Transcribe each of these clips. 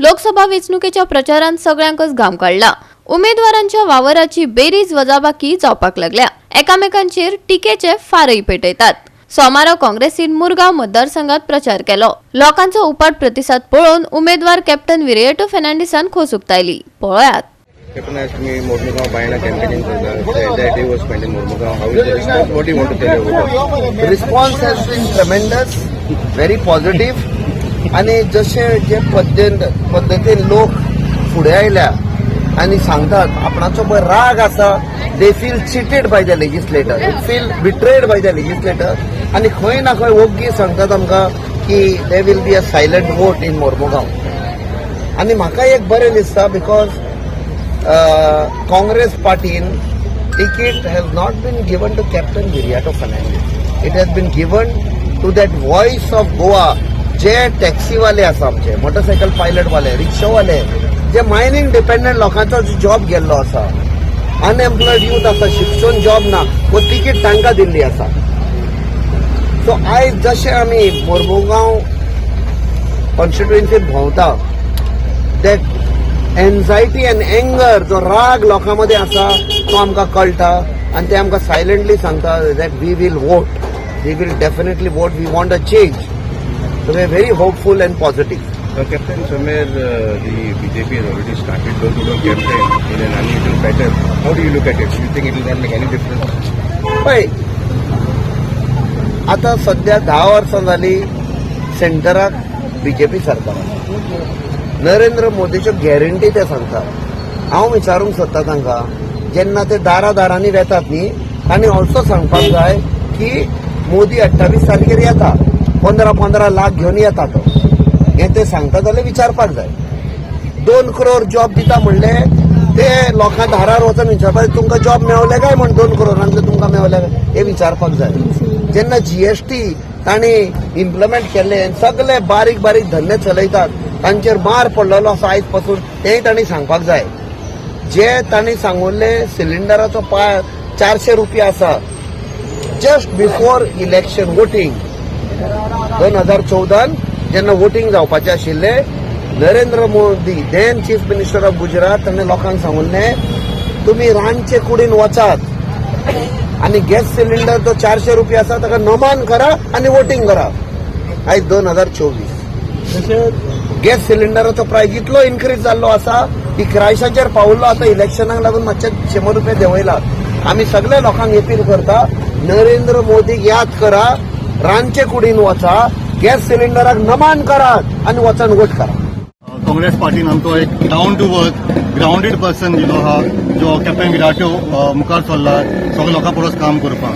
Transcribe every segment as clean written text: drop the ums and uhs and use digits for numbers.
लोकसभा वेंचणुकेच्या प्रचारात सगळ्यांकच घाम काढला। उमेदवारांच्या वावराची बेरीज वजाबाकी जावपाक लागल्या। एकामेकांचेर टिकेचे फारही पेटयतात। सोमारा काँग्रेसीन मुरगांव मतदारसंघात प्रचार केलो। लोकांचो उपाट प्रतिसाद पळोवन उमेदवार कॅप्टन विरेटो फेर्नांडीसान खोस उक्तायली। पळयात। Captain, as me Mormugaon Bayana campaigning further, the entire day was spent in Mormugaon. How is the response? What do you want to tell your voters? The response has been tremendous, very positive. आणि जसे जे पद्धतीन लोक फुडें आयल्या आणि सांगतात आपणाचो पळय राग आसा, they feel cheated by the legislator, they feel betrayed by the legislator आणि खंय ना खंय ओग्गी सांगतात आमकां की they will be a silent vote in Mormugao. आणि म्हाका एक बरें दिसता because Congress party ticket has not been given to Captain Viriato Fernandes. It has been given to that voice of Goa, जे टॅक्सी वाले आसा आमचे, मोटरसायकल पायलट वाले, रिक्षा वाले, जे मायनिंग डिपेंडंट लोकांचो जॉब गेल्लो आसा, अनएम्प्लॉयड यूथ आसा, शिक्षण जॉब ना, वो तिकीट तांकां दिल्ली आसा। सो आयज जशे आमी मोरमुगांव कॉन्स्टिट्युएन्सीत भोंवता, दॅट एन्झायटी अँड एंगर, जो राग लोकांमध्ये आसा तो आमकां कळटा आणि ते आमकां सायलंटली सांगता that we will vote, we will definitely vote, we want a change. So we are very hopeful and positive. Captain, somewhere the BJP has already started door-to-door campaign in an unusual pattern. How do you look at it? Do you think it will not make any difference? पळय, आता सध्या 10 वर्सां जाली सेंटराक BJP सरकार आसा. Narendra मोदीच्यो guarantee ते सांगतात. हांव विचारूंक सोदता तांकां, जेन्ना ते दारांनी वेतात न्ही, तांणी ऑल्सो सांगपाक जाय की मोदी 28 तारखेर येता, 15 लाख घेवन येता तो, हें ते सांगता जाल्यार विचारपाक जाय. 2 करोड जॉब दिता म्हणले, ते लोकां दारार वचून विचारपाक तुमकां जॉब मेवले काय म्हण 2 करोडांतले तुमकां मेवले काय हे विचारपाक जाय. जेन्ना जीएसटी तांणी इम्प्लिमेंट केल्ले, सगळे बारीक बारीक धंदे चलयतात, तांचेर मार पडलेलो आसा आयज पासून, तेंय तांणी सांगपाक जाय. जे तांणी सांगुल्ले सिलिंडराचो 400 रुपया आसा, जस्ट बिफोर इलेक्शन वोटींग 2014 जेन्ना वोटींग जावपाचें आशिल्लें, Narendra Modi then chief minister of Gujarat ताणें लोकांक सांगुल्लें तुमी रांदचे कुडीन वचात आणि गॅस सिलिंडर जो 400 रुपया आसा ताका नमान करा आणि वोटींग करा. आयज 2024 गॅस सिलिंडराचो प्रायस इतलो इन्क्रीज जाल्लो आसा की क्रायसाचेर पावल्लो. आता इलेक्शनाक लागून मातशे 100 रुपया देंवयला. आमी सगळे लोकांक अपील करता, नरेंद्र मोदीक याद करा, रांदचे कुडीन वचा, गॅस सिलिंडराक नमान करात आणि वचून वोट करा. काँग्रेस पार्टीन आमचो एक down to earth grounded person दिलो हा, जो कॅप्टन विराटो मुखार सरला सगळ्या लोकां परस काम करपाक.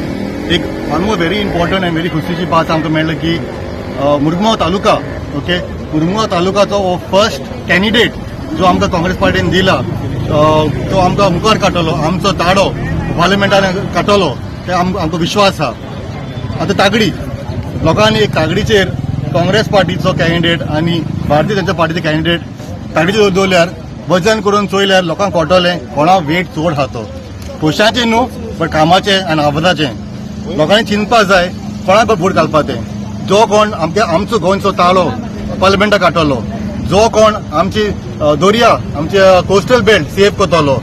एक आमकां व्हेरी इम्पॉर्टंट आनी व्हेरी खुशीची बात आमकां मेळ्ळी की मुरमुगांव तालुका, ओके, मुरमुगांव तालुकाचो फर्स्ट कॅन्डिडेट जो आमकां काँग्रेस पार्टीन दिला, तो आमकां मुखार काडटलो, आमचो ताडो पार्लिमेंटान काडटलो, ते आमकां विश्वास आहा. आतां तागडी लोकांनी एक तागडीचेर काँग्रेस पार्टीचो कॅन्डिडेट आणि भारतीय जनता पार्टीचे कॅन्डिडेट तागडीचेर दवरल्यार वजन करून चोयल्यार लोकांक कळटलें कोणा वेट चड आहा तो. पयशांचें न्हू, बट कामाचें आनी आवाजाचें. लोकांनी चिंतपाक जाय कोणाक वोट घालपाक तें. जो कोण आमचो गोंयचो ताळो पार्लिमेंटाक काडटलो, जो कोण आमची दर्या, आमचे कोस्टल बेल्ट सेव्ह करतलो,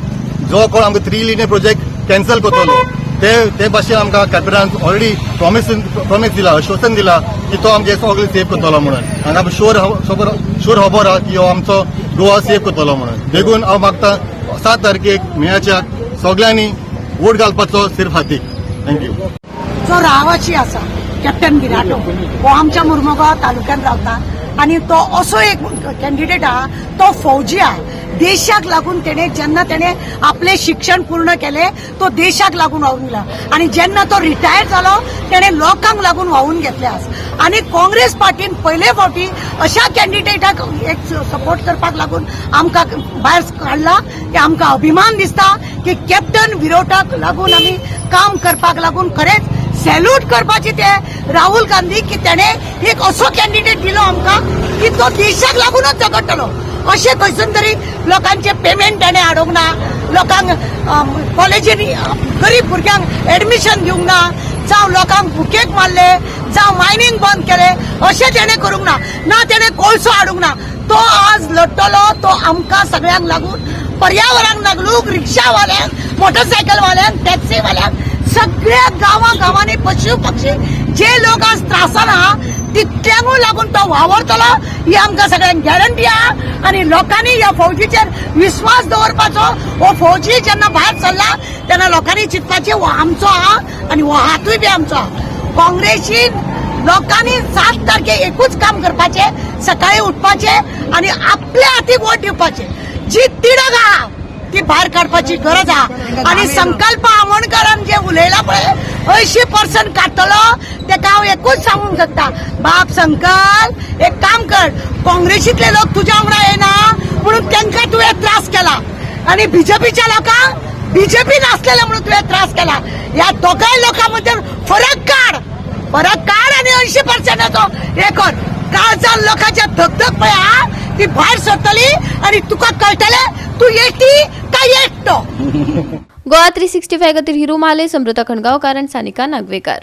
जो कोण आमकां 3 लिनीयर प्रोजेक्ट कॅन्सल करतलो, ते भाशेन आमकां कॅप्टनान ऑलरेडी प्रॉमीस दिला, आश्वासन दिला की तो आमचे सगळे सेव्ह करतलो म्हणून. आनी आमकां शोर खबर आहा की हो आमचो गोवा सेव्ह करतलो म्हणून. देखून हांव मागता 7 तारखेक मेळाच्या सगळ्यांनी वोट घालपाचो सिर्फ हातीक. थँक्यू. जो रावाची आसा कॅप्टन विराटो, हो आमच्या मुरमुगांव तालुक्यात रावता आणि तो असो एक कॅन्डिडेट आहा, तो फौजी आहा. देशाक लागून जेन्ना तेणे आपले शिक्षण पूर्ण केले, तो देशाक लागून वावून गेला आणि जेन्ना तो रिटायर जालो तेणे लोकांक लागून वावून घेतले आस. आणि काँग्रेस पार्टीन पयले फावटी अशा कॅन्डिडेटाक एक सपोर्ट करपाक लागून आमकां भायर काडला. ते आमकां अभिमान दिसता की कॅप्टन विराटोक लागून आमी काम करपाक लागून खरेंच सॅल्यूट करपाची ते राहुल गांधी की तेणे एक असो कॅन्डिडेट दिलो आमकां की तो देशाक लागूनच झगडटलो. अशें खंयसून तरी लोकांचे पेमेंट ताणें हाडूंक ना, लोकांक कॉलेजींनी गरीब भुरग्यांक एडमिशन दिवंक ना, जावं लोकांक भुकेक मारले, जावं मायनिंग बंद केले, अशें तेणें करूंक ना. ना तेणें कोळसो हाडूंक ना. तो आज लढतलो तो आमकां सगळ्यांक लागून, पर्यावरणाक लागून, रिक्षावाल्यांक, मोटरसायकलवाल्यांक, टॅक्सीवाल्यांक, सगळ्या गांवांनी पशु पक्षी जे लोक आज त्रासान आहा तितल्यांकूय लागून तो वावरतलो ही आमकां सगळ्यांक गॅरंटी आहा. आनी लोकांनी ह्या फौजीचेर विश्वास दवरपाचो. हो फौजी जेन्ना भायर सरला तेन्ना लोकांनी चिंतपाचें हो आमचो आहा आनी हो हातूय बी आमचो आहा. काँग्रेसीन लोकांनी 7 तारखेक एकूच काम करपाचें, सकाळी उठपाचें आनी आपल्या हातीक वोट दिवपाचें. जी तिडक आहा ती भायर काडपाची गरज आहा. आनी संकल्प आमोणकरान जे उलयला पळय 80% काडटलो तेका हांव एकूच सांगूंक सोदता, बाप संकल्प एक काम कर, काँग्रेसीतले लोक तुज्या वांगडा येना म्हणून तांकां तुवें त्रास केला आनी बीजेपीच्या लोकांक बीजेपी नासलेले म्हणून तुवें त्रास केला. ह्या दोगांय लोकां मदीं फरक काड आनी 80%ाचो हे कर. काळजान लोकांच्या धगधग पळय आहा ती भायर सरतली आनी तुका कळटलें तू एकटी काय एकटो. गोवा 365 खातीर हिरू माले, समृता खणगांवकार आनी सानिका नागवेकर.